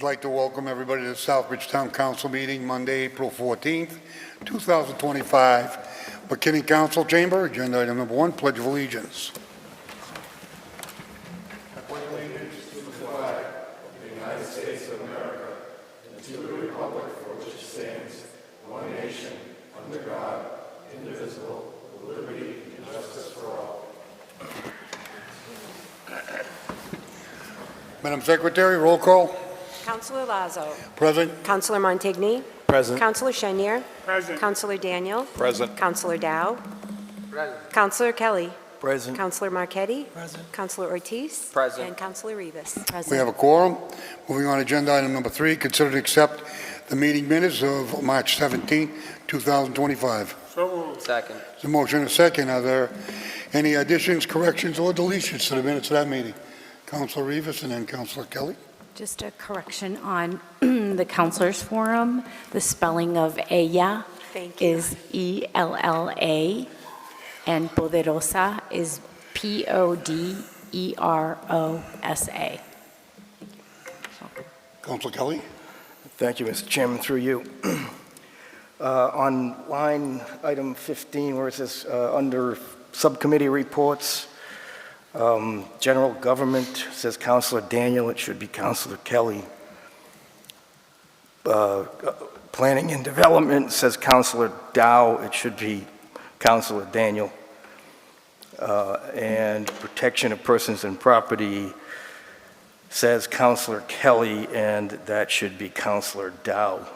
I'd like to welcome everybody to the Southbridge Town Council meeting Monday, April 14th, 2025. McKinney Council Chamber, agenda item number 1, Pledge of Allegiance. I pledge allegiance to the flag of the United States of America and to the republic for which it stands, one nation, under God, indivisible, with liberty and justice for all. Madam Secretary, roll call. Councilor Lazo. Present. Councilor Montigny. Present. Councilor Chenier. Present. Councilor Daniel. Present. Councilor Dow. Present. Councilor Kelly. Present. Councilor Marchetti. Present. Councilor Ortiz. Present. And Councilor Rivas. Present. We have a quorum. Moving on, agenda item number 3, consider to accept the meeting minutes of March 17th, 2025. So moved. Second. There's a motion and a second. Are there any additions, corrections, or deletions to the minutes of that meeting? Councilor Rivas and then Councilor Kelly. Just a correction on the counselors forum. The spelling of ella Thank you. is ELLA and poderosa is PODEROSA. Councilor Kelly. Thank you, Mr. Chairman, through you. On line item 15, where it says under subcommittee reports, general government says Councilor Daniel, it should be Councilor Kelly. Planning and development says Councilor Dow, it should be Councilor Daniel. And protection of persons and property says Councilor Kelly, and that should be Councilor Dow.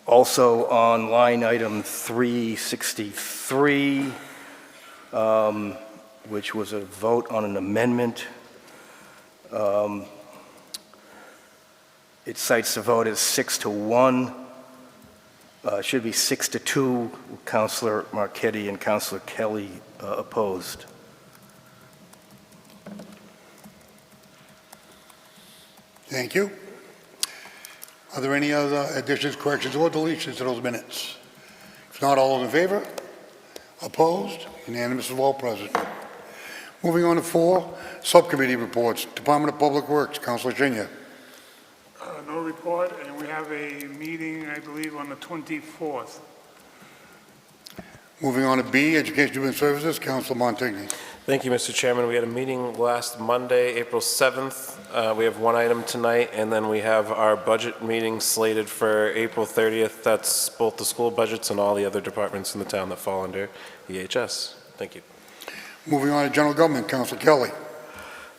Also on line item 363, which was a vote on an amendment, it cites the vote as 6-1. It should be 6-2. Councilor Marchetti and Councilor Kelly opposed. Thank you. Are there any other additions, corrections, or deletions to those minutes? If not, all those in favor? Opposed? Unanimous of all present. Moving on to 4, subcommittee reports. Department of Public Works, Councilor Chenier. No report, and we have a meeting, I believe, on the 24th. Moving on to B, Education and Human Services, Councilor Montigny. Thank you, Mr. Chairman. We had a meeting last Monday, April 7th. We have one item tonight, and then we have our budget meeting slated for April 30th. That's both the school budgets and all the other departments in the town that fall under EHS. Thank you. Moving on to General Government, Councilor Kelly.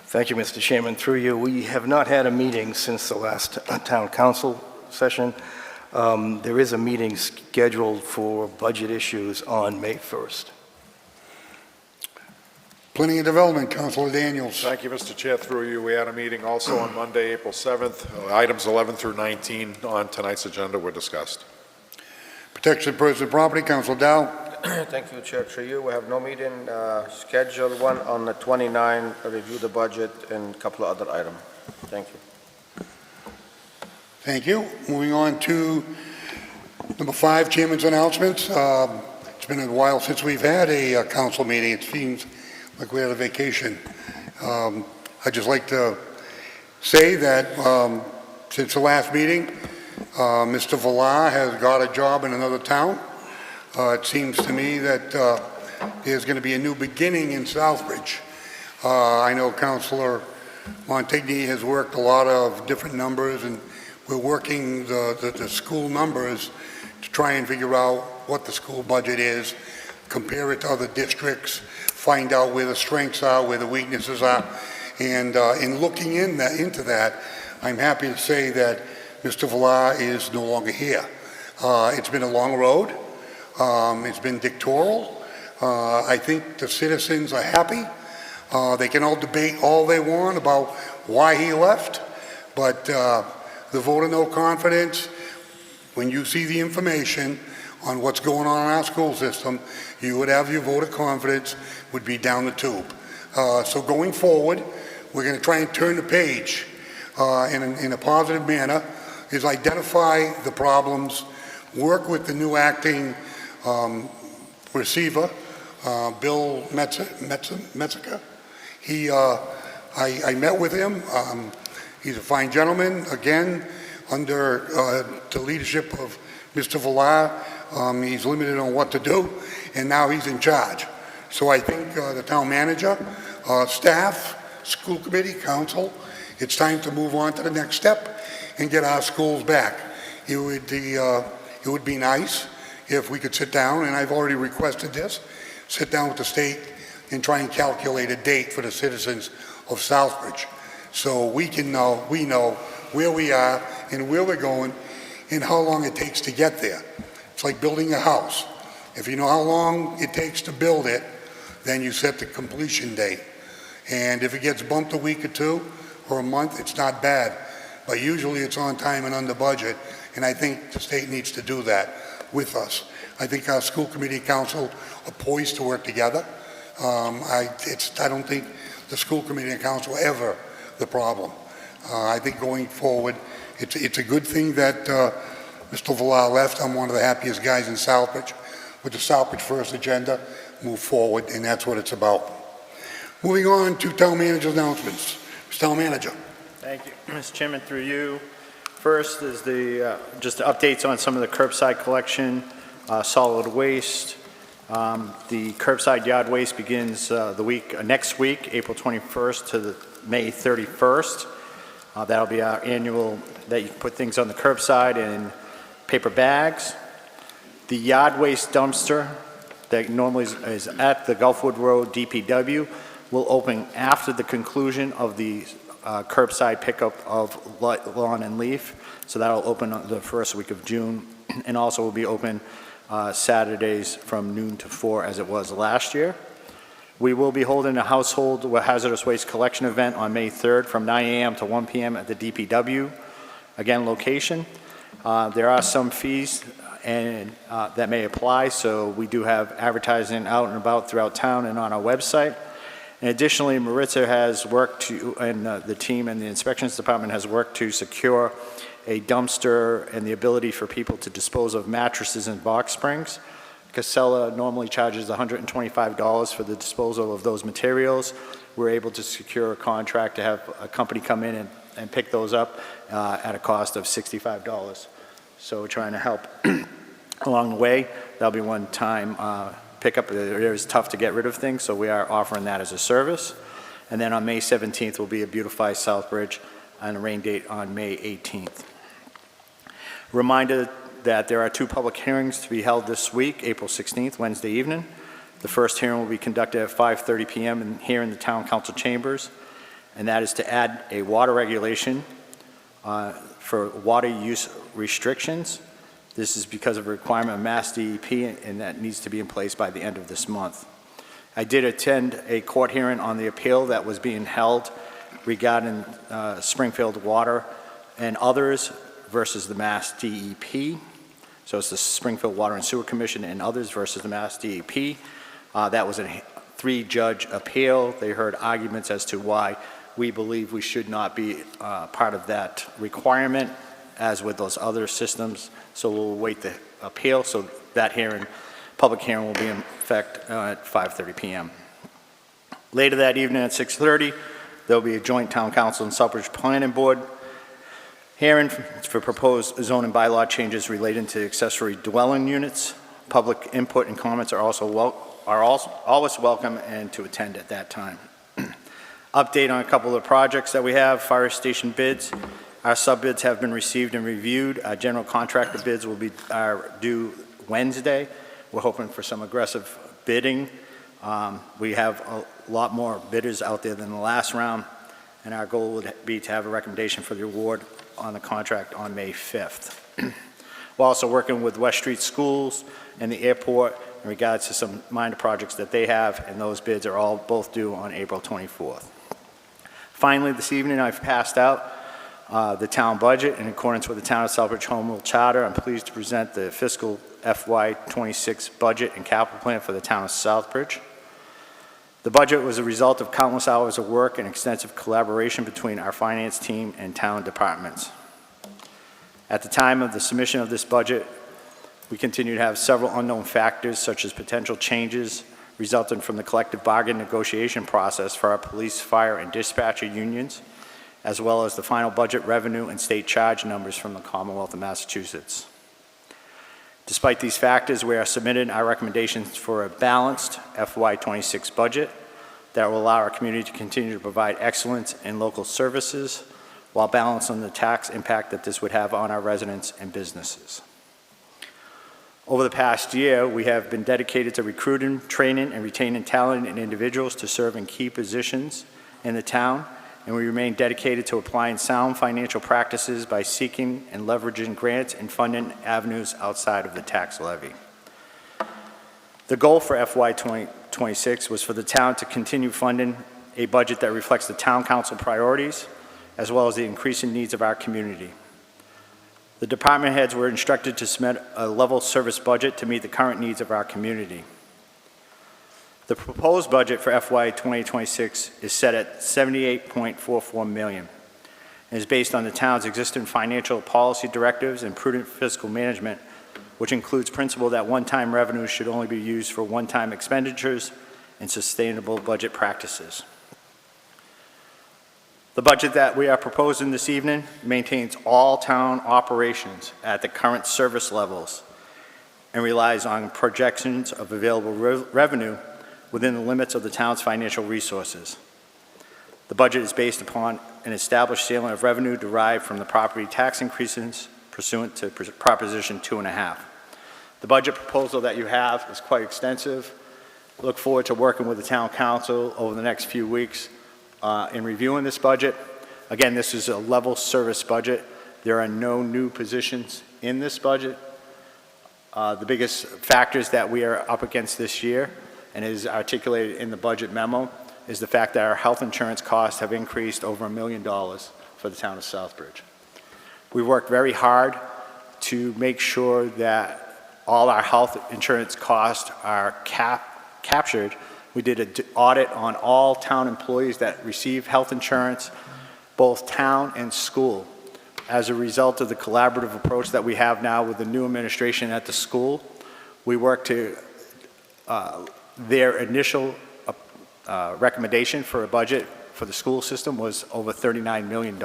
Thank you, Mr. Chairman. Through you, we have not had a meeting since the last town council session. There is a meeting scheduled for budget issues on May 1st. Planning and Development, Councilor Daniels. Thank you, Mr. Chair. Through you, we had a meeting also on Monday, April 7th. Items 11 through 19 on tonight's agenda were discussed. Protection of Personal Property, Councilor Dow. Thank you, Chair. Through you, we have no meeting scheduled. One on the 29th, review the budget and a couple of other items. Thank you. Thank you. Moving on to number 5, Chairman's announcements. It's been a while since we've had a council meeting. It seems like we had a vacation. I'd just like to say that since the last meeting, Mr. Villar has got a job in another town. It seems to me that there's going to be a new beginning in Southbridge. I know Councilor Montigny has worked a lot of different numbers, and we're working the school numbers to try and figure out what the school budget is, compare it to other districts, find out where the strengths are, where the weaknesses are. And in looking into that, I'm happy to say that Mr. Villar is no longer here. It's been a long road. It's been dictatorial. I think the citizens are happy. They can all debate all they want about why he left, but the vote of no confidence, when you see the information on what's going on in our school system, you would have your vote of confidence would be down the tube. So going forward, we're going to try and turn the page in a positive manner, is identify the problems, work with the new acting receiver, Bill Metzica. I met with him. He's a fine gentleman, again, under the leadership of Mr. Villar. He's limited on what to do, and now he's in charge. So I think the town manager, staff, school committee, council, it's time to move on to the next step and get our schools back. It would be nice if we could sit down, and I've already requested this, sit down with the state and try and calculate a date for the citizens of Southbridge. So we know where we are and where we're going and how long it takes to get there. It's like building a house. If you know how long it takes to build it, then you set the completion date. And if it gets bumped a week or two or a month, it's not bad. But usually it's on time and under budget, and I think the state needs to do that with us. I think our school committee council are poised to work together. I don't think the school committee and council are ever the problem. I think going forward, it's a good thing that Mr. Villar left. I'm one of the happiest guys in Southbridge. With the Southbridge First agenda, move forward, and that's what it's about. Moving on to town manager's announcements. Mr. Town Manager. Thank you, Mr. Chairman, through you. First is just updates on some of the curbside collection, solid waste. The curbside yard waste begins next week, April 21st to May 31st. That'll be our annual, that you can put things on the curbside in paper bags. The yard waste dumpster that normally is at the Gulfwood Road DPW will open after the conclusion of the curbside pickup of lawn and leaf. So that'll open on the first week of June, and also will be open Saturdays from noon to 4 as it was last year. We will be holding a household hazardous waste collection event on May 3rd from 9 a.m. to 1 p.m. at the DPW, again, location. There are some fees that may apply, so we do have advertising out and about throughout town and on our website. And additionally, Maritza has worked to, and the team and the inspections department has worked to secure a dumpster and the ability for people to dispose of mattresses and box springs. Casella normally charges $125 for the disposal of those materials. We're able to secure a contract to have a company come in and pick those up at a cost of $65. So we're trying to help along the way. That'll be one time pickup. It is tough to get rid of things, so we are offering that as a service. And then on May 17th will be a Beautify Southbridge and a rain date on May 18th. Reminder that there are 2 public hearings to be held this week, April 16th, Wednesday evening. The first hearing will be conducted at 5:30 p.m. here in the Town Council chambers, and that is to add a water regulation for water use restrictions. This is because of a requirement of Mass DEP, and that needs to be in place by the end of this month. I did attend a court hearing on the appeal that was being held regarding Springfield Water and others versus the Mass DEP. So it's the Springfield Water and Sewer Commission and others versus the Mass DEP. That was a 3-judge appeal. They heard arguments as to why we believe we should not be part of that requirement, as with those other systems. So we'll wait the appeal. So that hearing, public hearing, will be in effect at 5:30 p.m. Later that evening at 6:30, there'll be a joint Town Council and Southbridge Planning Board hearing for proposed zoning bylaw changes relating to accessory dwelling units. Public input and comments are always welcome and to attend at that time. Update on a couple of projects that we have. Fire station bids. Our sub-bids have been received and reviewed. Our general contractor bids will be due Wednesday. We're hoping for some aggressive bidding. We have a lot more bidders out there than the last round, and our goal would be to have a recommendation for the award on the contract on May 5th. We're also working with West Street Schools and the airport in regards to some minor projects that they have, and those bids are all both due on April 24th. Finally, this evening I've passed out the town budget in accordance with the Town of Southbridge Home Rule Charter. I'm pleased to present the fiscal FY26 budget and capital plan for the Town of Southbridge. The budget was a result of countless hours of work and extensive collaboration between our finance team and town departments. At the time of the submission of this budget, we continue to have several unknown factors, such as potential changes resulting from the collective bargain negotiation process for our police, fire, and dispatcher unions, as well as the final budget revenue and state charge numbers from the Commonwealth of Massachusetts. Despite these factors, we are submitting our recommendations for a balanced FY26 budget that will allow our community to continue to provide excellence in local services while balancing the tax impact that this would have on our residents and businesses. Over the past year, we have been dedicated to recruiting, training, and retaining talented individuals to serve in key positions in the town, and we remain dedicated to applying sound financial practices by seeking and leveraging grants and funding avenues outside of the tax levy. The goal for FY 2026 was for the town to continue funding a budget that reflects the town council priorities, as well as the increasing needs of our community. The department heads were instructed to submit a level service budget to meet the current needs of our community. The proposed budget for FY 2026 is set at $78.44 million and is based on the town's existing financial policy directives and prudent fiscal management, which includes principle that one-time revenues should only be used for one-time expenditures and sustainable budget practices. The budget that we are proposing this evening maintains all town operations at the current service levels and relies on projections of available revenue within the limits of the town's financial resources. The budget is based upon an established ceiling of revenue derived from the property tax increases pursuant to Proposition 2.5. The budget proposal that you have is quite extensive. I look forward to working with the town council over the next few weeks in reviewing this budget. Again, this is a level service budget. There are no new positions in this budget. The biggest factors that we are up against this year, and is articulated in the budget memo, is the fact that our health insurance costs have increased over $1 million for the town of Southbridge. We worked very hard to make sure that all our health insurance costs are captured. We did an audit on all town employees that receive health insurance, both town and school. As a result of the collaborative approach that we have now with the new administration at the school, we worked to their initial recommendation for a budget for the school system was over $39 million.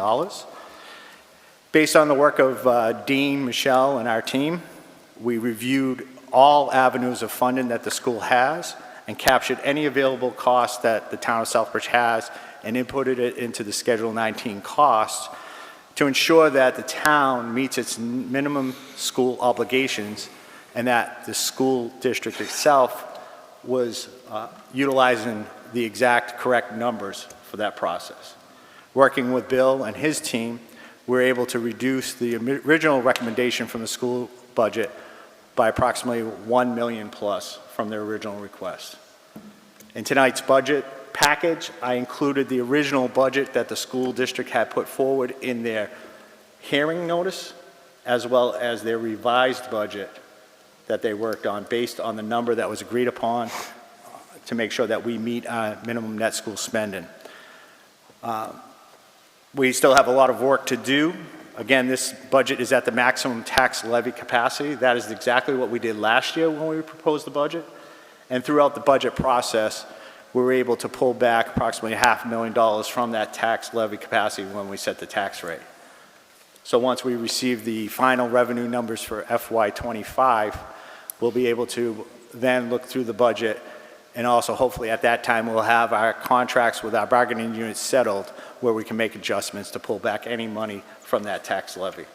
Based on the work of Dean, Michelle, and our team, we reviewed all avenues of funding that the school has and captured any available costs that the town of Southbridge has and inputted it into the Schedule 19 costs to ensure that the town meets its minimum school obligations and that the school district itself was utilizing the exact correct numbers for that process. Working with Bill and his team, we were able to reduce the original recommendation from the school budget by approximately $1 million plus from their original request. In tonight's budget package, I included the original budget that the school district had put forward in their hearing notice, as well as their revised budget that they worked on based on the number that was agreed upon to make sure that we meet our minimum net school spending. We still have a lot of work to do. Again, this budget is at the maximum tax levy capacity. That is exactly what we did last year when we proposed the budget. And throughout the budget process, we were able to pull back approximately $500,000 from that tax levy capacity when we set the tax rate. So once we receive the final revenue numbers for FY25, we'll be able to then look through the budget, and also hopefully at that time we'll have our contracts with our bargaining units settled where we can make adjustments to pull back any money from that tax levy.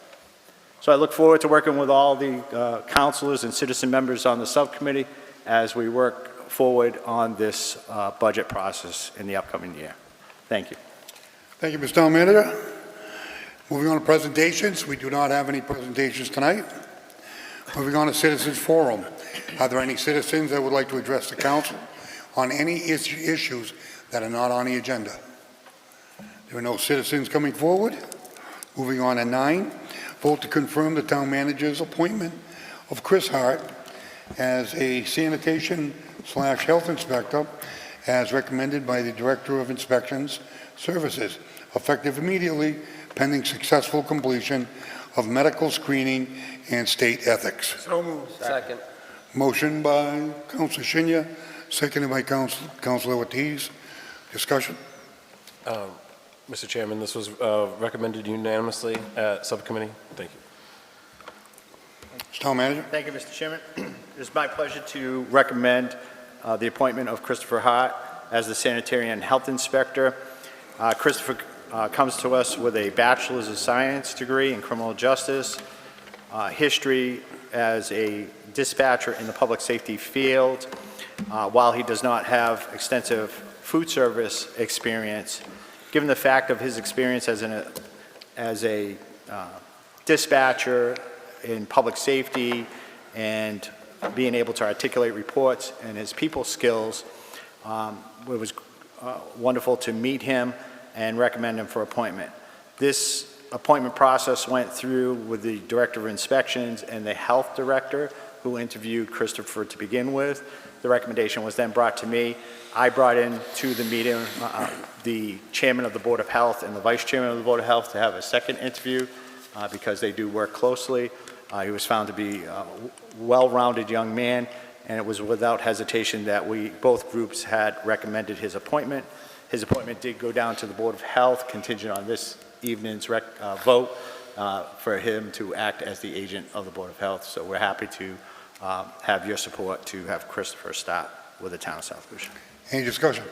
So I look forward to working with all the councilors and citizen members on the subcommittee as we work forward on this budget process in the upcoming year. Thank you. Thank you, Mr. Town Manager. Moving on to presentations. We do not have any presentations tonight. Moving on to Citizens Forum. Are there any citizens that would like to address the council on any issues that are not on the agenda? There are no citizens coming forward. Moving on to 9, vote to confirm the town manager's appointment of Chris Hart as a sanitation/health inspector as recommended by the Director of Inspections Services, effective immediately pending successful completion of medical screening and state ethics. So moved. Second. Motion by Councilor Shinya, seconded by Councilor Ortiz. Discussion? Mr. Chairman, this was recommended unanimously at subcommittee. Thank you. Mr. Town Manager? Thank you, Mr. Chairman. It is my pleasure to recommend the appointment of Christopher Hart as the Sanitary and Health Inspector. Christopher comes to us with a Bachelor's of Science degree in criminal justice, history as a dispatcher in the public safety field. While he does not have extensive food service experience, given the fact of his experience as a dispatcher in public safety and being able to articulate reports and his people skills, it was wonderful to meet him and recommend him for appointment. This appointment process went through with the Director of Inspections and the Health Director, who interviewed Christopher to begin with. The recommendation was then brought to me. I brought in to the meeting the Chairman of the Board of Health and the Vice Chairman of the Board of Health to have a second interview because they do work closely. He was found to be a well-rounded young man, and it was without hesitation that both groups had recommended his appointment. His appointment did go down to the Board of Health, contingent on this evening's vote for him to act as the agent of the Board of Health. So we're happy to have your support to have Christopher start with the town of Southbridge. Any discussion?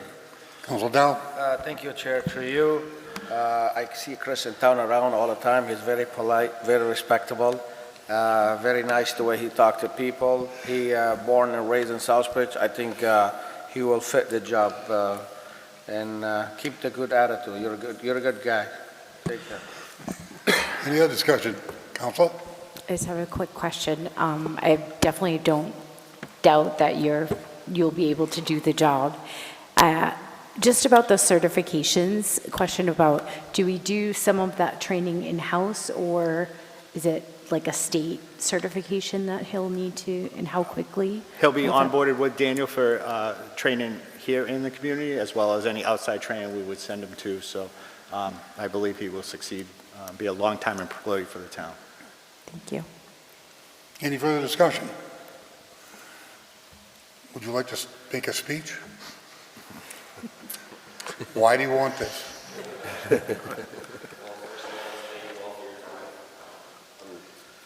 Council Dow? Thank you, Chair, through you. I see Chris in town around all the time. He's very polite, very respectable, very nice the way he talks to people. He born and raised in Southbridge. I think he will fit the job and keep the good attitude. You're a good guy. Take care. Any other discussion? Council? I just have a quick question. I definitely don't doubt that you'll be able to do the job. Just about the certifications, a question about, do we do some of that training in-house, or is it like a state certification that he'll need to, and how quickly? He'll be onboarded with Daniel for training here in the community, as well as any outside training we would send him to. So I believe he will succeed, be a long-time employee for the town. Thank you. Any further discussion? Would you like to make a speech? Why do you want this?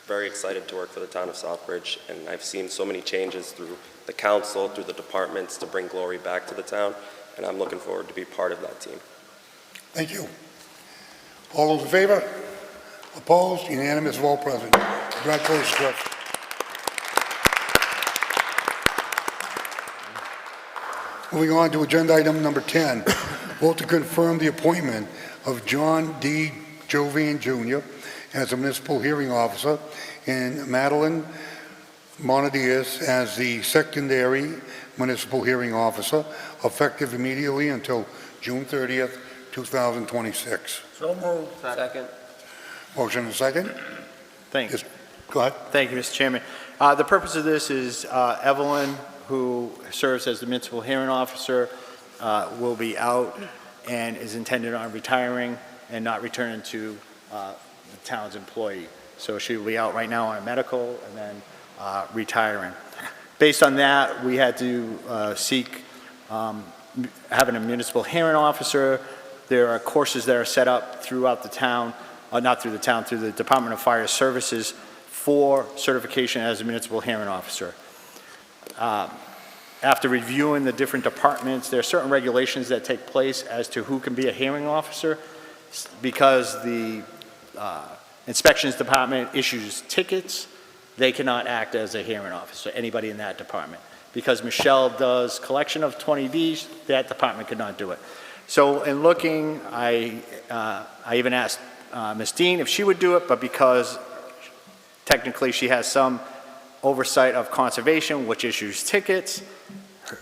Very excited to work for the town of Southbridge, and I've seen so many changes through the council, through the departments to bring glory back to the town, and I'm looking forward to be part of that team. Thank you. All those in favor? Opposed? Unanimous vote present. Congratulations, Chris. Moving on to agenda item number 10, vote to confirm the appointment of John D. Jovan Jr. as a municipal hearing officer and Madeline Monadias as the secondary municipal hearing officer, effective immediately until June 30th, 2026. So moved. Second. Motion and second. Thank you. Yes, go ahead. Thank you, Mr. Chairman. The purpose of this is Evelyn, who serves as the municipal hearing officer, will be out and is intended on retiring and not returning to the town's employee. So she will be out right now on a medical and then retiring. Based on that, we had to seek having a municipal hearing officer. There are courses that are set up throughout the town, not through the town, through the Department of Fire Services for certification as a municipal hearing officer. After reviewing the different departments, there are certain regulations that take place as to who can be a hearing officer. Because the inspections department issues tickets, they cannot act as a hearing officer, anybody in that department. Because Michelle does collection of 20Ds, that department could not do it. So in looking, I even asked Ms. Dean if she would do it, but because technically she has some oversight of conservation, which issues tickets,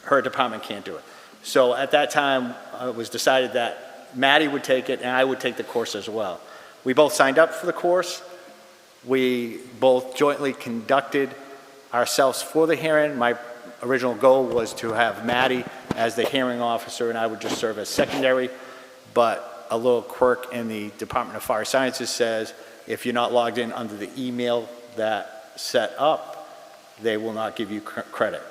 her department can't do it. So at that time, it was decided that Maddie would take it and I would take the course as well. We both signed up for the course. We both jointly conducted ourselves for the hearing. My original goal was to have Maddie as the hearing officer and I would just serve as secondary, but a little quirk in the Department of Fire Sciences says if you're not logged in under the email that set up, they will not give you credit.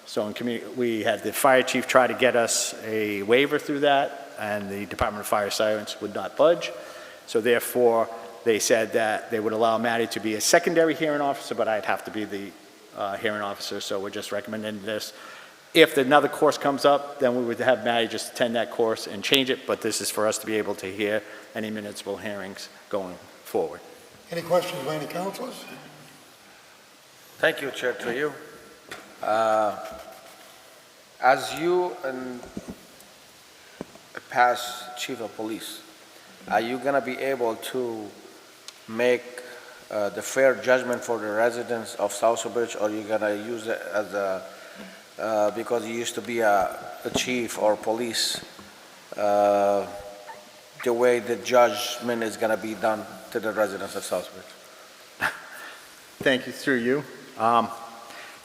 So we had the fire chief try to get us a waiver through that. and the Department of Fire Science would not budge. So therefore, they said that they would allow Maddie to be a secondary hearing officer, but I'd have to be the hearing officer, so we're just recommending this. If another course comes up, then we would have Maddie just attend that course and change it, but this is for us to be able to hear any municipal hearings going forward. Any questions by any councilors? Thank you, Chair, to you. As you and past chief of police, are you going to be able to make the fair judgment for the residents of Southbridge, or are you going to use it as a, because you used to be a chief or police, the way the judgment is going to be done to the residents of Southbridge? Thank you, through you.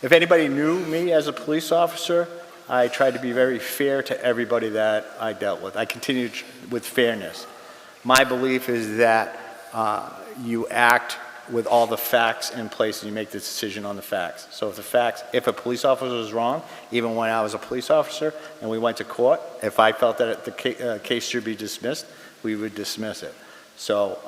If anybody knew me as a police officer, I tried to be very fair to everybody that I dealt with. I continued with fairness. My belief is that you act with all the facts in place and you make the decision on the facts. So if a police officer was wrong, even when I was a police officer and we went to court, if I felt that the case should be dismissed, we would dismiss it. So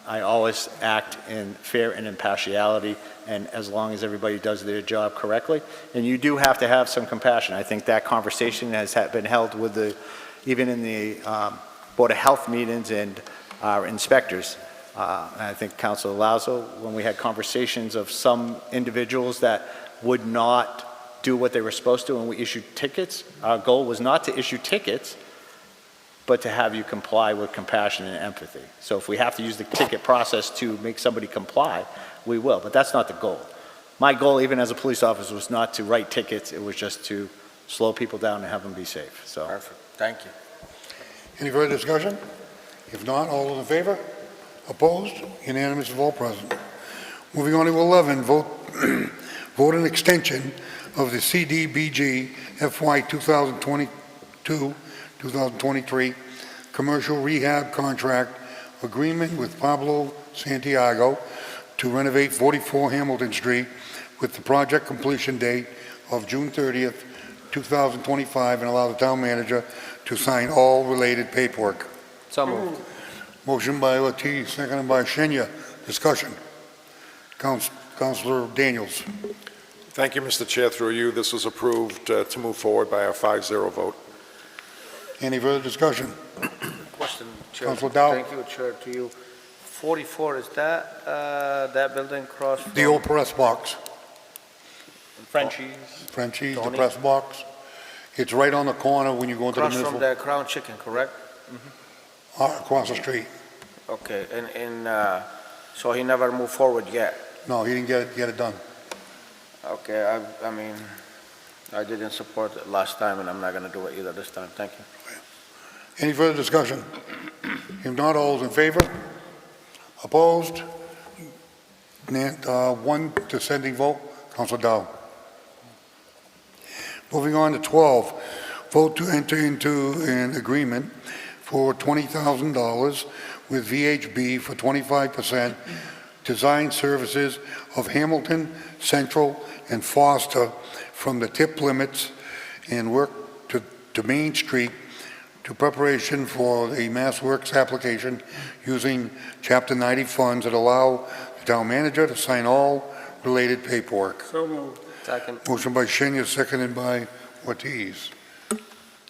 I always act in fair and impartiality, and as long as everybody does their job correctly. And you do have to have some compassion. I think that conversation has been held with even in the Board of Health meetings and our inspectors. I think Councilor Lazo, when we had conversations of some individuals that would not do what they were supposed to and we issued tickets, our goal was not to issue tickets, but to have you comply with compassion and empathy. So if we have to use the ticket process to make somebody comply, we will, but that's not the goal. My goal, even as a police officer, was not to write tickets, it was just to slow people down and have them be safe, so. Perfect. Thank you. Any further discussion? If not, all those in favor? Opposed? Unanimous of all present. Moving on to 11, vote an extension of the CDBG FY 2022-2023 commercial rehab contract agreement with Pablo Santiago to renovate 44 Hamilton Street with the project completion date of June 30th, 2025, and allow the town manager to sign all related paperwork. So moved. Motion by Ortiz, seconded by Shenya. Discussion. Councilor Daniels. Thank you, Mr. Chair. Through you, this was approved to move forward by a 5-0 vote. Any further discussion? Question, Chair. Councilor Dow. Thank you, Chair, to you. 44, is that that building across from? The old press box. Frenchies. The Tony? press box. It's right on the corner when you go into the Across from municipal, the Crown Chicken, correct? across the street. Okay, and so he never moved forward yet? No, he didn't get it done. Okay, I mean, I didn't support it last time, and I'm not gonna do it either this time. Thank you. Any further discussion? If not, all those in favor? Opposed? One dissenting vote. Councilor Dow. Moving on to 12, vote to enter into an agreement for $20,000 with VHB for 25% design services of Hamilton, Central, and Foster from the tip limits and work to Main Street to preparation for the Mass Works application using Chapter 90 funds that allow the town manager to sign all related paperwork. So moved. Second. Motion by Shenya, seconded by Ortiz.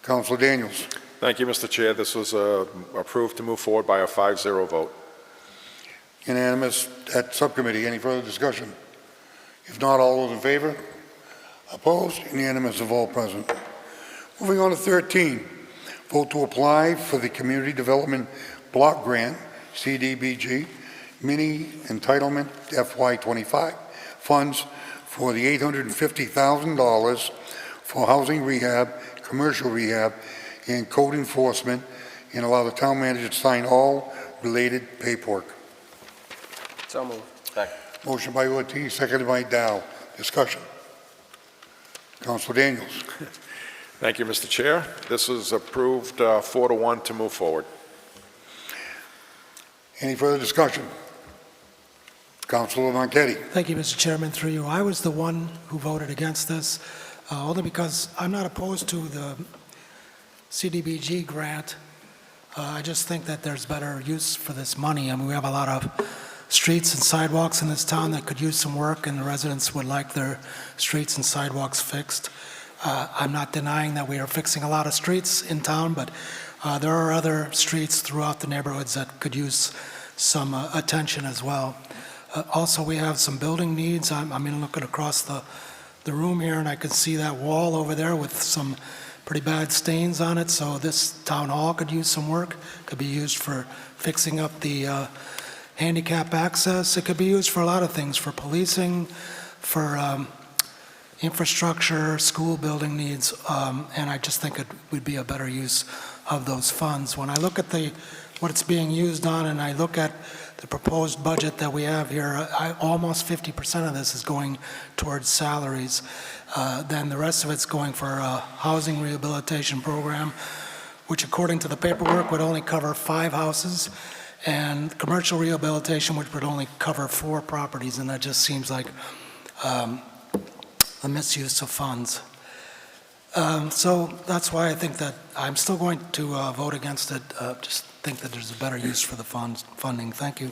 Councilor Daniels. Thank you, Mr. Chair. This was approved to move forward by a 5-0 vote. Unanimous at subcommittee. Any further discussion? If not, all those in favor? Opposed? Unanimous of all present. Moving on to 13, vote to apply for the Community Development Block Grant, CDBG, Mini Entitlement FY25 funds for the $850,000 for housing rehab, commercial rehab, and code enforcement, and allow the town manager to sign all related paperwork. So moved. Second. Motion by Ortiz, seconded by Dow. Discussion. Councilor Daniels. Thank you, Mr. Chair. This is approved 4-1 to move forward. Any further discussion? Councilor Marquetti. Thank you, Mr. Chairman. Through you, I was the one who voted against this, only because I'm not opposed to CDBG grant. I just think that there's better use for this money. I mean, we have a lot of streets and sidewalks in this town that could use some work, and the residents would like their streets and sidewalks fixed. I'm not denying that we are fixing a lot of streets in town, but there are other streets throughout the neighborhoods that could use some attention as well. Also, we have some building needs. I mean, looking across the room here, and I can see that wall over there with some pretty bad stains on it, so this town hall could use some work. Could be used for fixing up the handicap access. It could be used for a lot of things, for policing, for infrastructure, school building needs, and I just think it would be a better use of those funds. When I look at what it's being used on, and I look at the proposed budget that we have here, almost 50% of this is going towards salaries. Then the rest of it's going for a housing rehabilitation program, which according to the paperwork would only cover 5 houses, and commercial rehabilitation, which would only cover 4 properties, and that just seems like a misuse of funds. So that's why I think that I'm still going to vote against it. Just think that there's a better use for the funding. Thank you.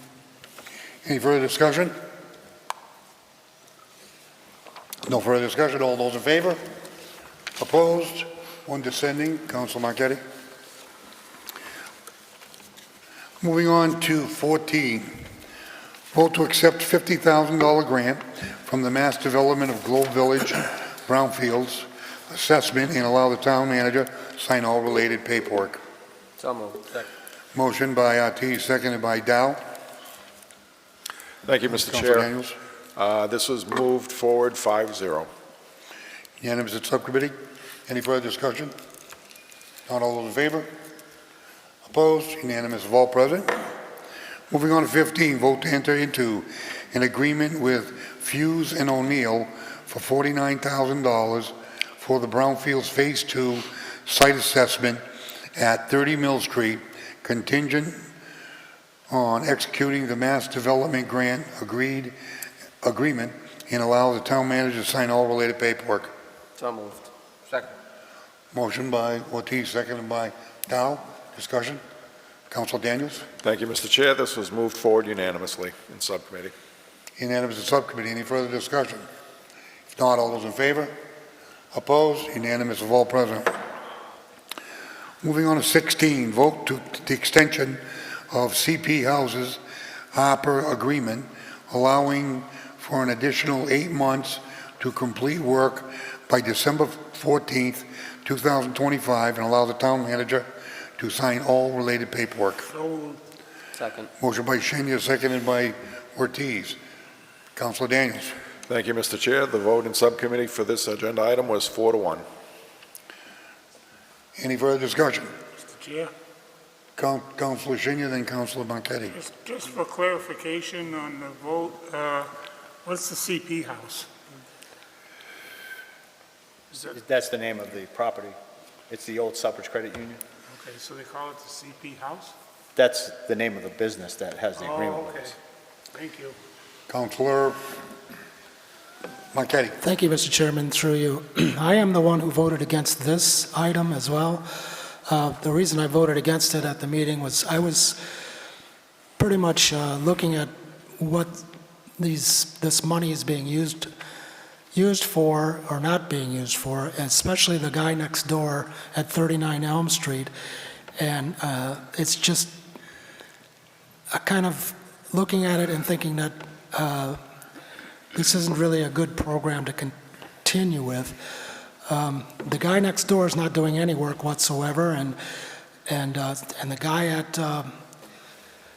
Any further discussion? No further discussion. All those in favor? Opposed? One dissenting. Councilor Marquetti. Moving on to 14. Vote to accept $50,000 grant from the Mass Development of Globe Village Brownfields assessment and allow the town manager to sign all related paperwork. So moved. Second. Motion by Ortiz, seconded by Dow. Thank you, Mr. Councilor Chair. Daniels. This was moved forward 5-0. Unanimous at subcommittee. Any further discussion? Not all those in favor? Opposed? Unanimous of all present. Moving on to 15, vote to enter into an agreement with Fuse and O'Neill for $49,000 for the Brownfields Phase 2 site assessment at 30 Mill Street, contingent on executing the Mass Development Grant agreement and allow the town manager to sign all related paperwork. So moved. Second. Motion by Ortiz, seconded by Dow. Discussion? Councilor Daniels? Thank you, Mr. Chair. This was moved forward unanimously in subcommittee. Unanimous at subcommittee. Any further discussion? If not, all those in favor? Opposed? Unanimous of all present. Moving on to 16, vote to the extension of CP Houses Harper agreement, allowing for an additional 8 months to complete work by December 14th, 2025, and allow the town manager to sign all related paperwork. Second. Motion by Shenya, seconded by Ortiz. Councilor Daniels. Thank you, Mr. Chair. The vote in subcommittee for this agenda item was 4-1. Any further discussion? Mr. Chair, Councilor Shenya, then Councilor Marquetti. just for clarification on the vote, what's the CP house? Is that, That's the name of the property. It's the old Southbridge Credit Union. okay, so they call it the CP house? That's the name of the business that has the agreement Oh, with okay. us. Thank you. Councilor Marquetti. Thank you, Mr. Chairman, through you. I am the one who voted against this item as well. The reason I voted against it at the meeting was I was pretty much looking at what this money is being used for or not being used for, especially the guy next door at 39 Elm Street. And it's just kind of looking at it and thinking that this isn't really a good program to continue with. The guy next door is not doing any work whatsoever, and the guy at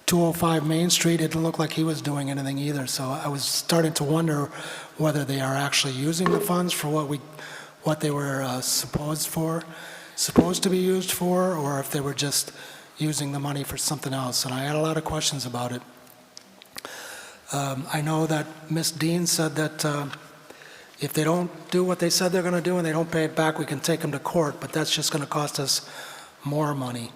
205 Main Street, it didn't look like he was doing anything either. So I was starting to wonder whether they are actually using the funds for what they were supposed to be used for, or if they were just using the money for something else. And I had a lot of questions about it. I know that Ms. Dean said that if they don't do what they said they're going to do and they don't pay it back, we can take them to court, but that's just going to cost us more money.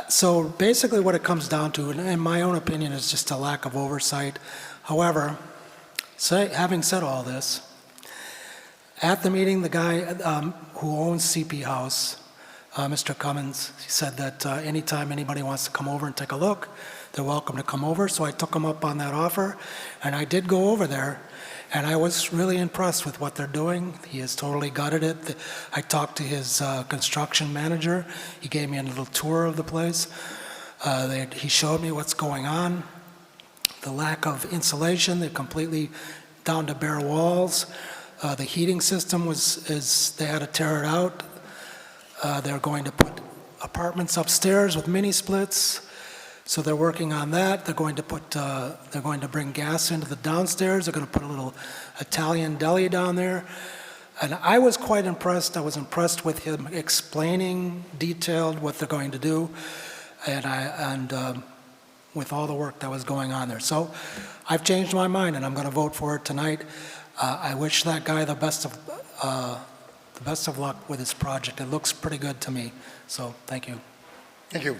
So basically what it comes down to, in my own opinion, is just a lack of oversight. However, having said all this, At the meeting, the guy who owns CP House, Mr. Cummins, he said that anytime anybody wants to come over and take a look, they're welcome to come over. So I took him up on that offer, and I did go over there, and I was really impressed with what they're doing. He has totally gutted it. I talked to his construction manager. He gave me a little tour of the place. He showed me what's going on. The lack of insulation, they're completely down to bare walls. The heating system they had to tear it out. They're going to put apartments upstairs with mini splits. So they're working on that. They're going to bring gas into the downstairs. They're going to put a little Italian deli down there. And I was quite impressed. I was impressed with him explaining detailed what they're going to do, and with all the work that was going on there. So I've changed my mind, and I'm going to vote for it tonight. I wish that guy the best of luck with his project. It looks pretty good to me. So thank you. Thank you.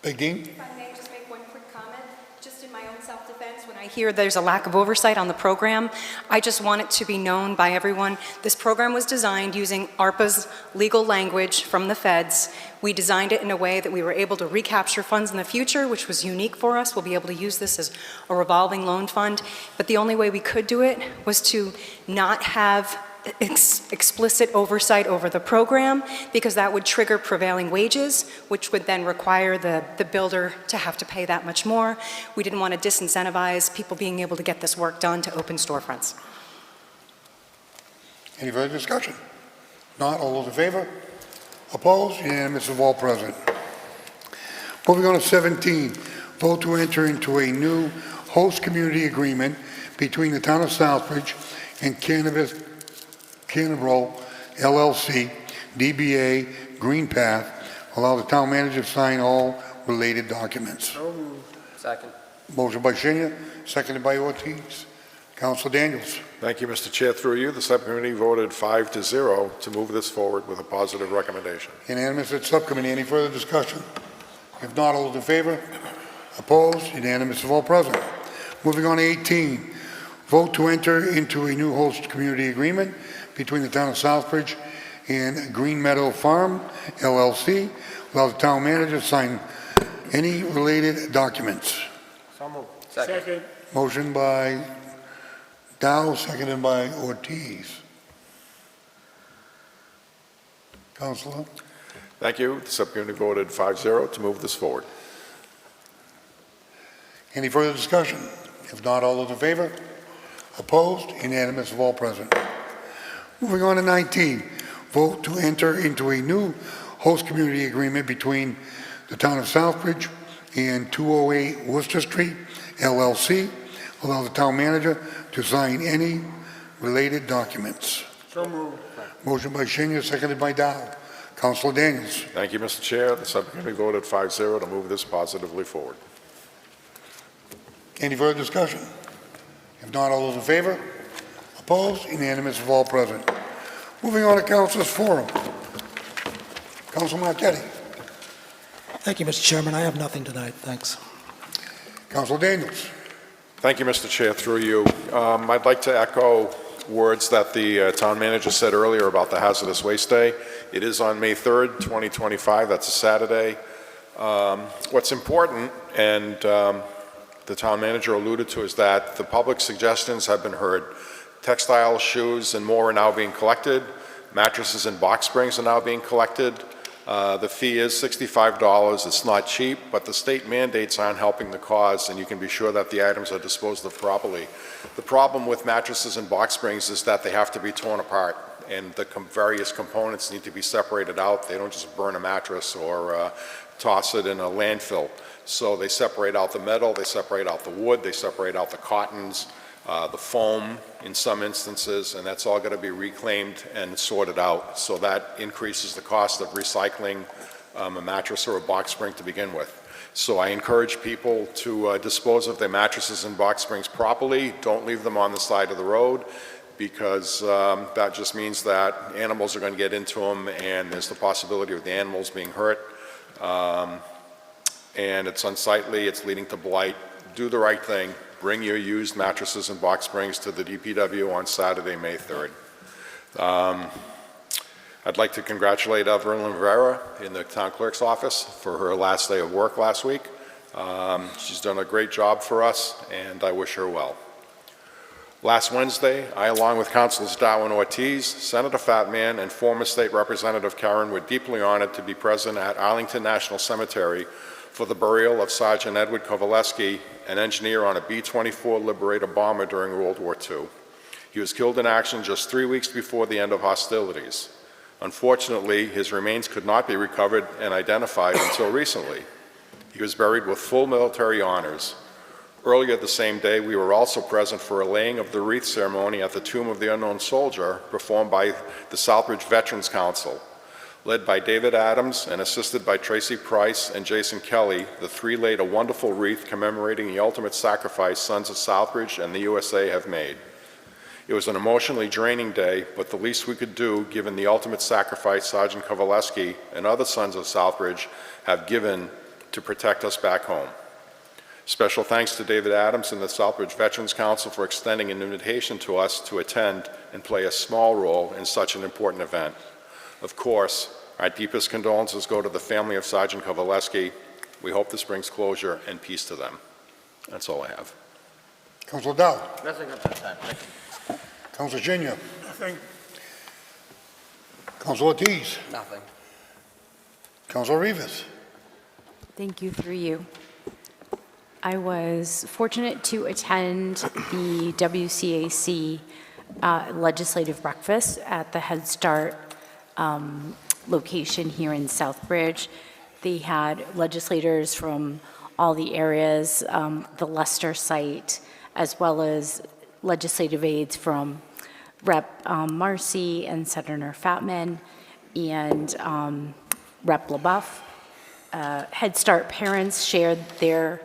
Big Dean? If I may just make one quick comment, just in my own self-defense, when I hear there's a lack of oversight on the program, I just want it to be known by everyone. This program was designed using ARPA's legal language from the feds. We designed it in a way that we were able to recapture funds in the future, which was unique for us. We'll be able to use this as a revolving loan fund. But the only way we could do it was to not have explicit oversight over the program, because that would trigger prevailing wages, which would then require the builder to have to pay that much more. We didn't want to disincentivize people being able to get this work done to open storefronts. Any further discussion? Not, all those in favor? Opposed? Unanimous of all present. Moving on to 17, vote to enter into a new host community agreement between the town of Southbridge and Cannabro LLC, DBA Green Path. Allow the town manager to sign all related documents. Second. Motion by Shinya, seconded by Ortiz. Council Daniels. Thank you, Mr. Chair. Through you, the subcommittee voted 5-0 to move this forward with a positive recommendation. Unanimous at subcommittee. Any further discussion? If not, all those in favor? Opposed? Unanimous of all present. Moving on to 18, vote to enter into a new host community agreement between the town of Southbridge and Green Meadow Farm, LLC. Allow the town manager to sign any related documents. So moved. Second. Motion by Dow, seconded by Ortiz. Councilor? Thank you. The subcommittee voted 5-0 to move this forward. Any further discussion? If not, all those in favor? Opposed? Unanimous of all present. Moving on to 19, vote to enter into a new host community agreement between the town of Southbridge and 208 Worcester Street, LLC. Allow the town manager to sign any related documents. So moved. Motion by Shinya, seconded by Dow. Councilor Daniels. Thank you, Mr. Chair. The subcommittee voted 5-0 to move this positively forward. Any further discussion? If not, all those in favor? Opposed? Unanimous of all present. Moving on to Councilors Forum. Council Marquetti. Thank you, Mr. Chairman. I have nothing tonight. Thanks. Councilor Daniels. Thank you, Mr. Chair. Through you, I'd like to echo words that the town manager said earlier about the Hazardous Waste Day. It is on May 3rd, 2025. That's a Saturday. What's important, and the town manager alluded to, is that the public suggestions have been heard. Textiles, shoes, and more are now being collected. Mattresses and box springs are now being collected. The fee is $65. It's not cheap, but the state mandates aren't helping the cause, and you can be sure that the items are disposed of properly. The problem with mattresses and box springs is that they have to be torn apart, and the various components need to be separated out. They don't just burn a mattress or toss it in a landfill. So they separate out the metal, they separate out the wood, they separate out the cottons, the foam in some instances, and that's all going to be reclaimed and sorted out. So that increases the cost of recycling a mattress or a box spring to begin with. So I encourage people to dispose of their mattresses and box springs properly. Don't leave them on the side of the road, because that just means that animals are going to get into them, and there's the possibility of the animals being hurt. And it's unsightly, it's leading to blight. Do the right thing. Bring your used mattresses and box springs to the DPW on Saturday, May 3rd. I'd like to congratulate Evelyn Rivera in the town clerk's office for her last day of work last week. She's done a great job for us, and I wish her well. Last Wednesday, I, along with Councilors Darwin Ortiz, Senator Fatman, and former State Representative Karen, were deeply honored to be present at Arlington National Cemetery for the burial of Sergeant Edward Kovaleski, an engineer on a B-24 Liberator bomber during World War II. He was killed in action just 3 weeks before the end of hostilities. Unfortunately, his remains could not be recovered and identified until recently. He was buried with full military honors. Earlier the same day, we were also present for a laying of the wreath ceremony at the Tomb of the Unknown Soldier, performed by the Southbridge Veterans Council. Led by David Adams and assisted by Tracy Price and Jason Kelly, the three laid a wonderful wreath commemorating the ultimate sacrifice sons of Southbridge and the USA have made. It was an emotionally draining day, but the least we could do, given the ultimate sacrifice Sergeant Kovaleski and other sons of Southbridge have given to protect us back home. Special thanks to David Adams and the Southbridge Veterans Council for extending an invitation to us to attend and play a small role in such an important event. Of course, our deepest condolences go to the family of Sergeant Kovaleski. We hope this brings closure and peace to them. That's all I have. Councilor Dow. Nothing at this time. Thank you. Councilor Junior. Nothing. Councilor Ortiz. Nothing. Councilor Rivas. Thank you, through you. I was fortunate to attend the WCAC legislative breakfast at the Head Start location here in Southbridge. They had legislators from all the areas, the Leicester site, as well as legislative aides from Rep. Marcy and Senator Fatman and Rep. LaBeouf. Head Start parents shared their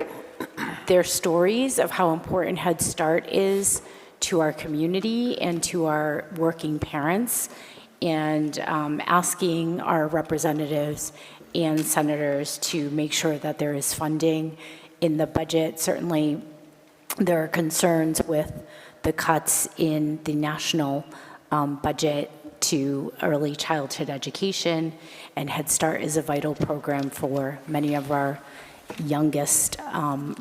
stories of how important Head Start is to our community and to our working parents, and asking our representatives and senators to make sure that there is funding in the budget. Certainly, there are concerns with the cuts in the national budget to early childhood education, and Head Start is a vital program for many of our youngest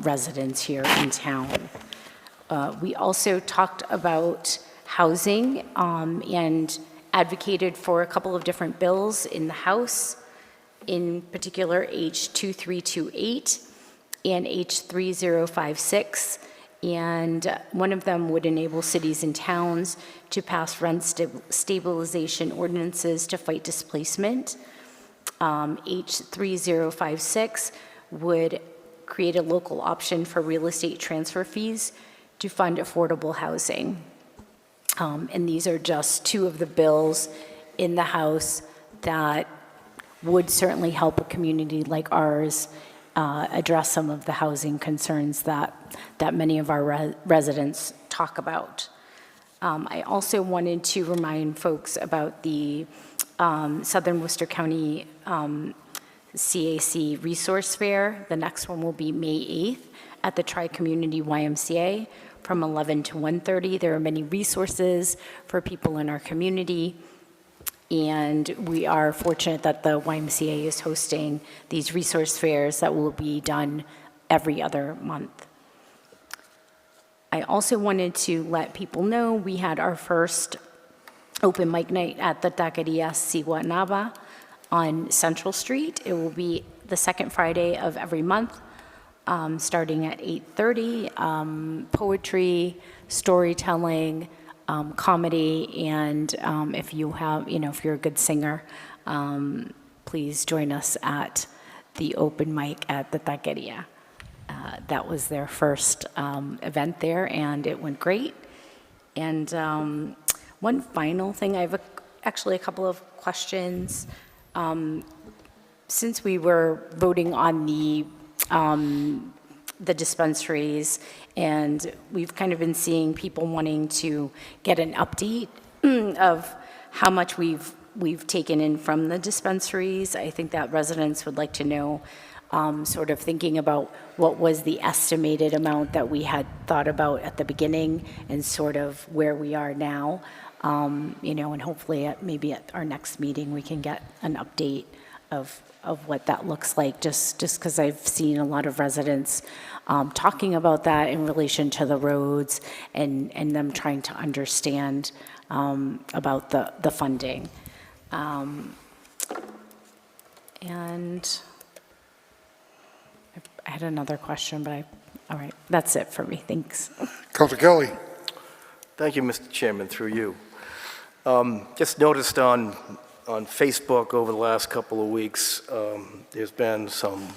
residents here in town. We also talked about housing and advocated for a couple of different bills in the House, in particular H2328 and H3056. And one of them would enable cities and towns to pass rent stabilization ordinances to fight displacement. H3056 would create a local option for real estate transfer fees to fund affordable housing. And these are just two of the bills in the House that would certainly help a community like ours address some of the housing concerns that many of our residents talk about. I also wanted to remind folks about the Southern Worcester County CAC Resource Fair. The next one will be May 8th at the Tri-Community YMCA from 11 to 1:30. There are many resources for people in our community, and we are fortunate that the YMCA is hosting these resource fairs that will be done every other month. I also wanted to let people know we had our first open mic night at the Taqueria Siguanaba on Central Street. It will be the second Friday of every month, starting at 8:30. Poetry, storytelling, comedy, and if you're a good singer, please join us at the open mic at the Taqueria. That was their first event there, and it went great. And one final thing, I have actually a couple of questions. Since we were voting on the dispensaries, and we've kind of been seeing people wanting to get an update of how much we've taken in from the dispensaries. I think that residents would like to know, sort of thinking about what was the estimated amount that we had thought about at the beginning and sort of where we are now. and hopefully maybe at our next meeting, we can get an update of what that looks like, just because I've seen a lot of residents talking about that in relation to the roads and them trying to understand about the funding. And I had another question, but all right, that's it for me. Thanks. Councilor Kelly. Thank you, Mr. Chairman, through you. Just noticed on Facebook over the last couple of weeks, there's been some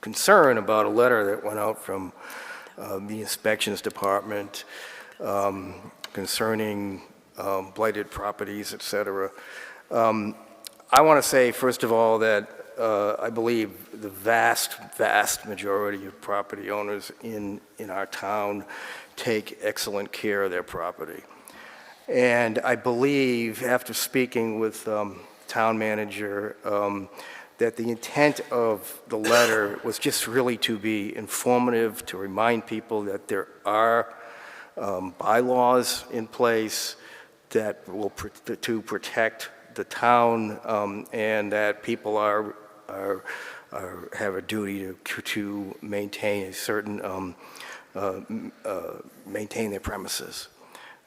concern about a letter that went out from the inspections department concerning blighted properties, et cetera. I want to say, first of all, that I believe the vast majority of property owners in our town take excellent care of their property. And I believe, after speaking with town manager, that the intent of the letter was just really to be informative, to remind people that there are bylaws in place that will to protect the town, and that people have a duty to maintain a certain maintain their premises.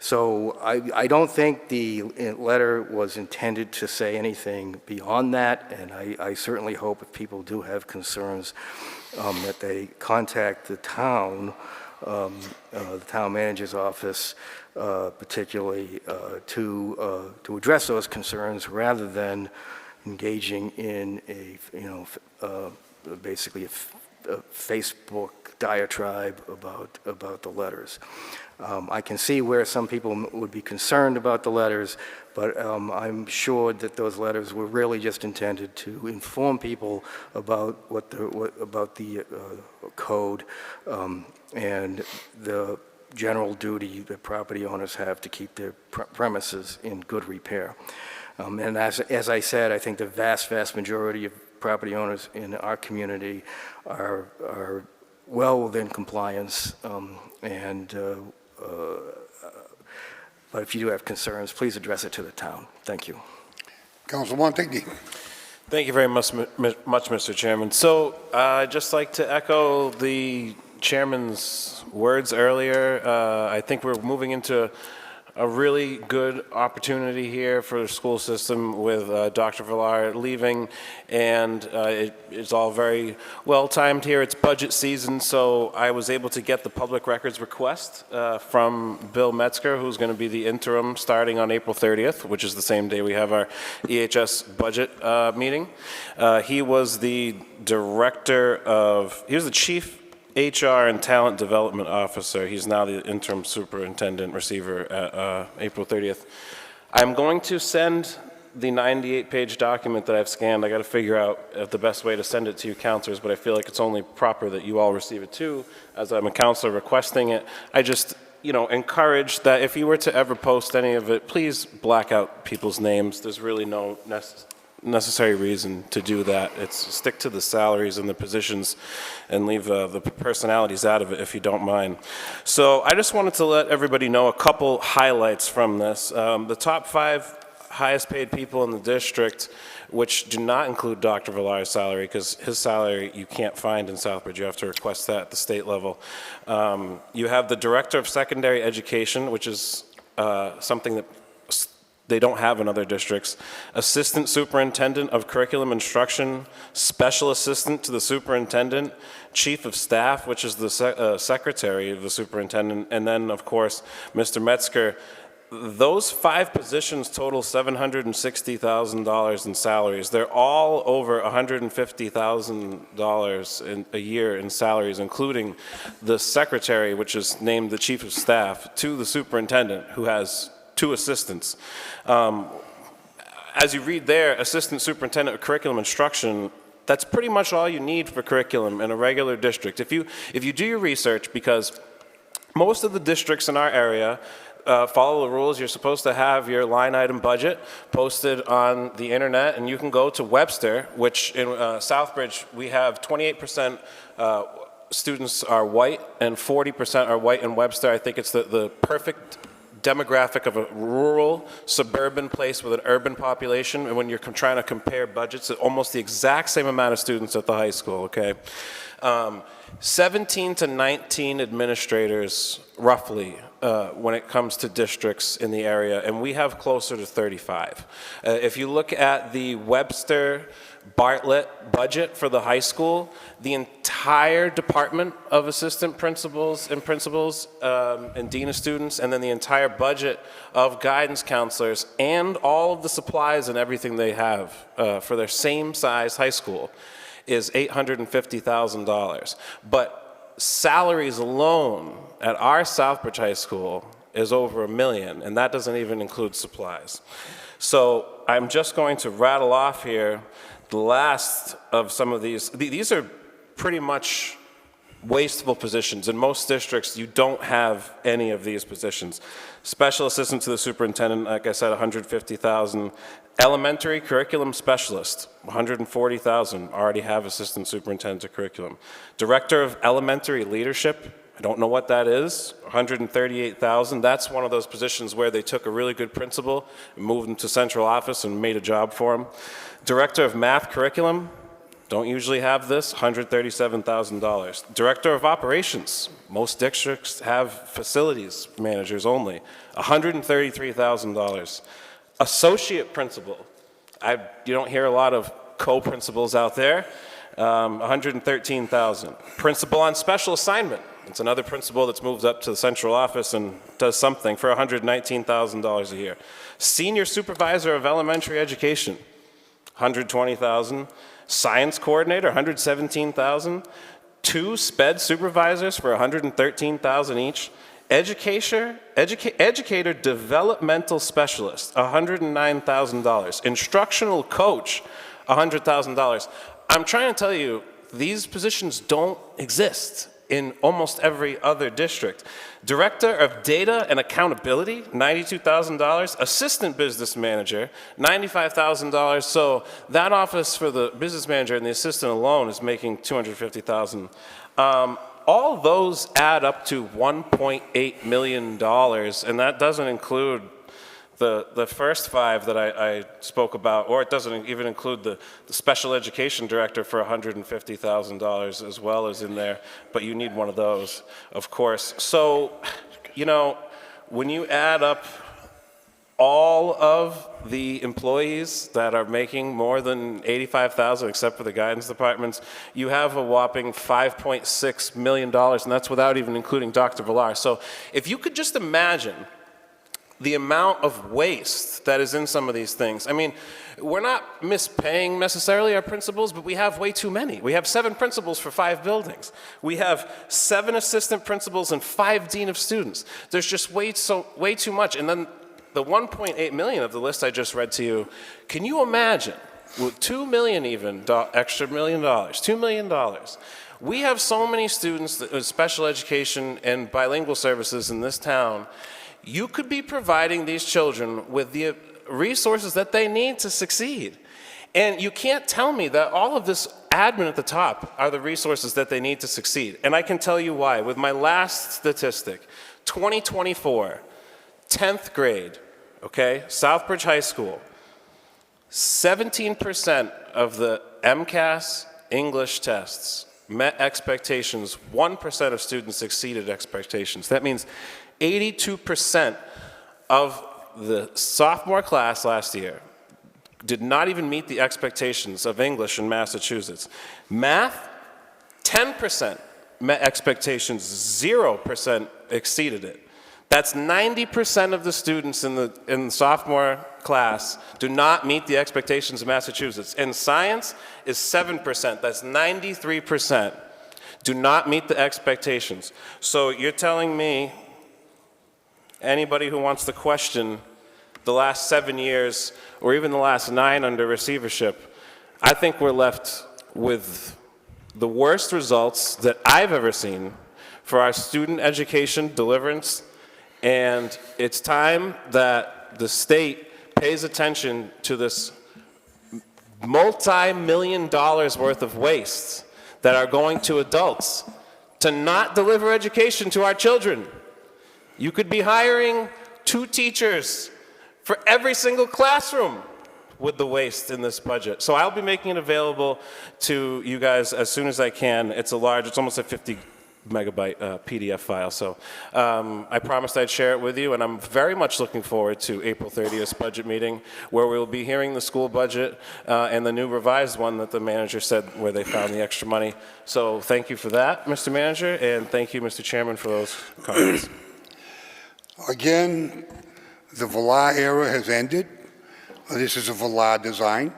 So I don't think the letter was intended to say anything beyond that, and I certainly hope if people do have concerns that they contact the town manager's office, particularly to address those concerns rather than engaging in basically a Facebook diatribe about the letters. I can see where some people would be concerned about the letters, but I'm sure that those letters were really just intended to inform people about about the code and the general duty that property owners have to keep their premises in good repair. And as I said, I think the vast majority of property owners in our community are well within compliance, but if you do have concerns, please address it to the town. Thank you. Councilor Montigny. Thank you very much, Mr. Chairman. So I'd just like to echo the chairman's words earlier. I think we're moving into a really good opportunity here for the school system with Dr. Villar leaving, and it's all very well timed here. It's budget season, so I was able to get the public records request from Bill Metzger, who's going to be the interim starting on April 30th, which is the same day we have our EHS budget meeting. He was the chief HR and Talent Development Officer. He's now the interim superintendent receiver at April 30th. I'm going to send the 98-page document that I've scanned. I got to figure out the best way to send it to you councilors, but I feel like it's only proper that you all receive it too, as I'm a councilor requesting it. I just, encourage that if you were to ever post any of it, please black out people's names. There's really no necessary reason to do that. It's stick to the salaries and the positions and leave the personalities out of it, if you don't mind. So I just wanted to let everybody know a couple highlights from this. The top 5 highest paid people in the district, which do not include Dr. Villar's salary, because his salary you can't find in Southbridge. You have to request that at the state level. You have the Director of Secondary Education, which is something that they don't have in other districts. Assistant Superintendent of Curriculum Instruction, Special Assistant to the Superintendent, Chief of Staff, which is the Secretary of the Superintendent, and then, of course, Mr. Metzger. Those 5 positions total $760,000 in salaries. They're all over $150,000 a year in salaries, including the Secretary, which is named the Chief of Staff, to the Superintendent, who has 2 assistants. As you read there, Assistant Superintendent of Curriculum Instruction, that's pretty much all you need for curriculum in a regular district. If you do your research, because most of the districts in our area follow the rules. You're supposed to have your line item budget posted on the internet, and you can go to Webster, which in Southbridge we have 28% students are white and 40% are white in Webster. I think it's the perfect demographic of a rural, suburban place with an urban population, and when you're trying to compare budgets, it's almost the exact same amount of students at the high school, okay? 17 to 19 administrators, roughly, when it comes to districts in the area, and we have closer to 35. If you look at the Webster Bartlett budget for the high school, the entire department of assistant principals and dean of students, and then the entire budget of guidance counselors and all of the supplies and everything they have for their same size high school is $850,000. But salaries alone at our Southbridge High School is over $1 million, and that doesn't even include supplies. So I'm just going to rattle off here the last of some of these. These are pretty much wasteful positions. In most districts, you don't have any of these positions. Special assistant to the superintendent, like I said, $150,000. Elementary curriculum specialist, $140,000. Already have assistant superintendent of curriculum. Director of elementary leadership, I don't know what that is, $138,000. That's one of those positions where they took a really good principal and moved him to central office and made a job for him. Director of math curriculum, don't usually have this, $137,000. Director of operations, most districts have facilities managers only, $133,000. Associate principal, you don't hear a lot of co-principals out there, $113,000. Principal on special assignment, it's another principal that's moved up to the central office and does something for $119,000 a year. Senior supervisor of elementary education, $120,000. Science coordinator, $117,000. 2 sped supervisors for $113,000 each. Educator developmental specialist, $109,000. Instructional coach, $100,000. I'm trying to tell you, these positions don't exist in almost every other district. Director of Data and Accountability, $92,000. Assistant Business Manager, $95,000. So that office for the business manager and the assistant alone is making $250,000. All those add up to $1.8 million, and that doesn't include the first 5 that I spoke about, or it doesn't even include the special education director for $150,000 as well as in there, but you need one of those, of course. So, you know, when you add up all of the employees that are making more than $85,000, except for the guidance departments, you have a whopping $5.6 million, and that's without even including Dr. Villar. So if you could just imagine the amount of waste that is in some of these things. I mean, we're not mispaying necessarily our principals, but we have way too many. We have 7 principals for 5 buildings. We have 7 assistant principals and 5 dean of students. There's just way too much. And then the 1.8 million of the list I just read to you, can you imagine with $2 million even, extra $1 million, $2 million, we have so many students with special education and bilingual services in this town. You could be providing these children with the resources that they need to succeed. And you can't tell me that all of this admin at the top are the resources that they need to succeed. And I can tell you why. With my last statistic, 2024, 10th grade, okay, Southbridge High School, 17% of the MCAS English tests met expectations. 1% of students exceeded expectations. That means 82% of the sophomore class last year did not even meet the expectations of English in Massachusetts. Math, 10% met expectations, 0% exceeded it. That's 90% of the students in the sophomore class do not meet the expectations of Massachusetts. And science is 7%, that's 93%, do not meet the expectations. So you're telling me, anybody who wants to question the last 7 years or even the last 9 under receivership, I think we're left with the worst results that I've ever seen for our student education deliverance, and it's time that the state pays attention to this multi-million dollars worth of waste that are going to adults to not deliver education to our children. You could be hiring 2 teachers for every single classroom with the waste in this budget. So I'll be making it available to you guys as soon as I can. It's almost a 50 megabyte PDF file. So I promised I'd share it with you, and I'm very much looking forward to April 30th's budget meeting, where we'll be hearing the school budget and the new revised one that the manager said where they found the extra money. So thank you for that, Mr. Manager, and thank you, Mr. Chairman, for those comments. Again, the Villar era has ended. This is a Villar design.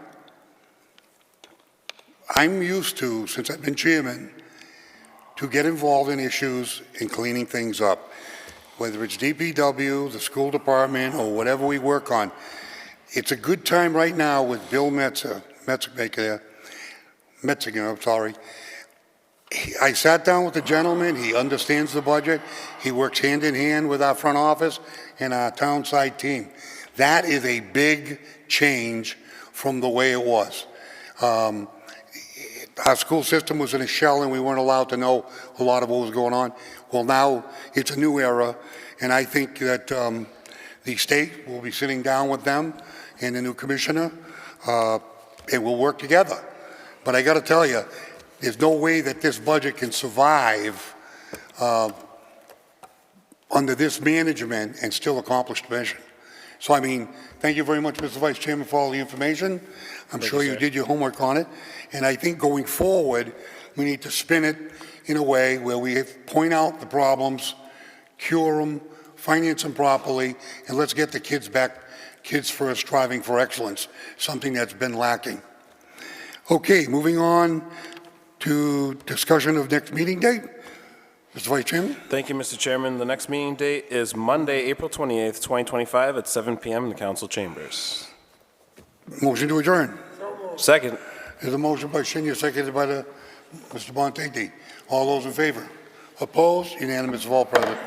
I'm used to, since I've been chairman, to get involved in issues in cleaning things up, whether it's DPW, the school department, or whatever we work on. It's a good time right now with Bill Metzinger, I'm sorry. I sat down with the gentleman, he understands the budget, he works hand in hand with our front office and our town side team. That is a big change from the way it was. Our school system was in a shell and we weren't allowed to know a lot of what was going on. Well, now it's a new era, and I think that the state will be sitting down with them and the new commissioner, and we'll work together. But I got to tell you, there's no way that this budget can survive under this management and still accomplish the mission. So, I mean, thank you very much, Mr. Vice Chairman, for all the information. I'm sure you did your homework on it. And I think going forward, we need to spin it in a way where we point out the problems, cure them, finance them properly, and let's get the kids back, kids first, striving for excellence, something that's been lacking. Okay, moving on to discussion of next meeting date. Mr. Vice Chairman? Thank you, Mr. Chairman. The next meeting date is Monday, April 28th, 2025 at 7 p.m. in the council chambers. Motion to adjourn. Second. There's a motion by Shinya, seconded by Mr. Bontetti. All those in favor? Opposed? Unanimous of all present.